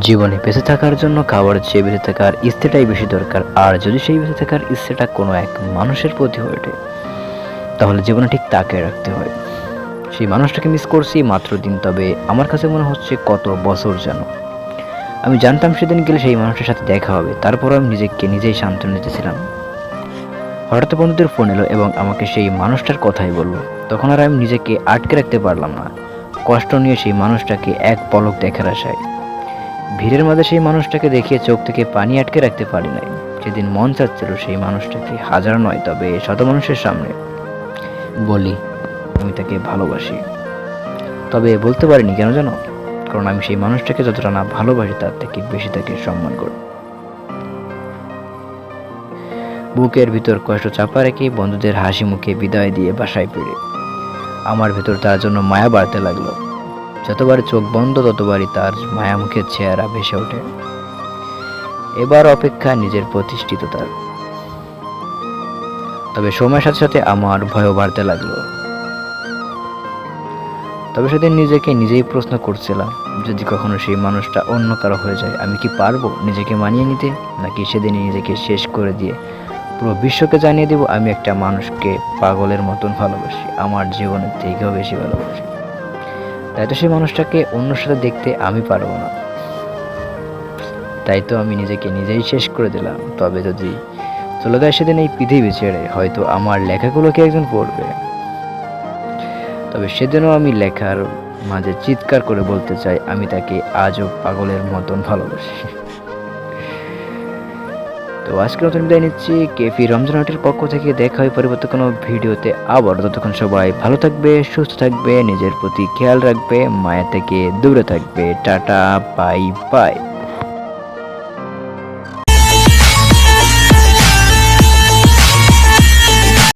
জীবনে বেঁচে থাকার জন্য খাবার চেয়ে বেঁচে থাকার ইচ্ছেটাই বেশি দরকার। আর যদি সেই বেঁচে থাকার ইচ্ছেটা কোনো এক মানুষের প্রতি হয়ে ওঠে, তাহলে জীবনে ঠিক তাকে রাখতে হয়। সেই মানুষটাকে মিস করছি মাত্র দিন, তবে আমার কাছে মনে হচ্ছে কত বছর যেন। আমি জানতাম সেদিন গেলে সেই মানুষটার সাথে দেখা হবে, তারপরও আমি নিজেকে নিজেই সান্ত্বনা দিতেছিলাম। হঠাৎ বন্ধুদের ফোন এলো এবং আমাকে সেই মানুষটার কথাই বলল। তখন আর আমি নিজেকে আটকে রাখতে পারলাম না, কষ্ট নিয়ে সেই মানুষটাকে এক পলক দেখার আশায়। ভিড়ের মাঝে সেই মানুষটাকে দেখিয়ে চোখ থেকে পানি আটকে রাখতে পারি নাই। সেদিন মন চাচ্ছিল সেই মানুষটাকে হাজার নয় তবে শত মানুষের সামনে বলি আমি তাকে ভালোবাসি। তবে বলতে পারিনি, কেন জানো? কারণ আমি সেই মানুষটাকে যতটা না ভালোবাসি তার থেকে বেশি তাকে সম্মান করি। বুকের ভিতর কষ্ট চাপা রেখে বন্ধুদের হাসি মুখে বিদায় দিয়ে বাসায় ফিরে আমার ভেতর তার জন্য মায়া বাড়তে লাগলো। যতবার চোখ বন্ধ ততবারই তার মায়ামুখের চেহারা ভেসে ওঠে। এবার অপেক্ষা নিজের প্রতিষ্ঠিততার। তবে সময়ের সাথে সাথে আমার ভয়ও বাড়তে লাগলো। তবে সেদিন নিজেকে নিজেই প্রশ্ন করছিলাম, যদি কখনো সেই মানুষটা অন্য কারো হয়ে যায়, আমি কি পারবো নিজেকে মানিয়ে নিতে? নাকি সেদিনই নিজেকে শেষ করে দিয়ে পুরো বিশ্বকে জানিয়ে দেব আমি একটা মানুষকে পাগলের মতন ভালোবাসি, আমার জীবনের থেকেও বেশি ভালোবাসি। তাই তো সেই মানুষটাকে অন্যর সাথে দেখতে আমি পারবো না। তাই তো আমি নিজেকে নিজেই শেষ করে দিলাম। তবে যদি চলে যায় সেদিন এই পৃথিবী ছেড়ে, হয়তো আমার লেখাগুলোকে একজন পড়বে। তবে সেদিনও আমি লেখার মাঝে চিৎকার করে বলতে চাই আমি তাকে আজও পাগলের মতন ভালোবাসি। তো আজকে নতুন বিদায় নিচ্ছি কেফি রমজান আর্টের পক্ষ থেকে। দেখা হয় পরবর্তী কোনো ভিডিওতে আবার। ততক্ষণ সবাই ভালো থাকবে, সুস্থ থাকবে, নিজের প্রতি খেয়াল রাখবে, মায়া থেকে দূরে থাকবে। Tata, bye bye.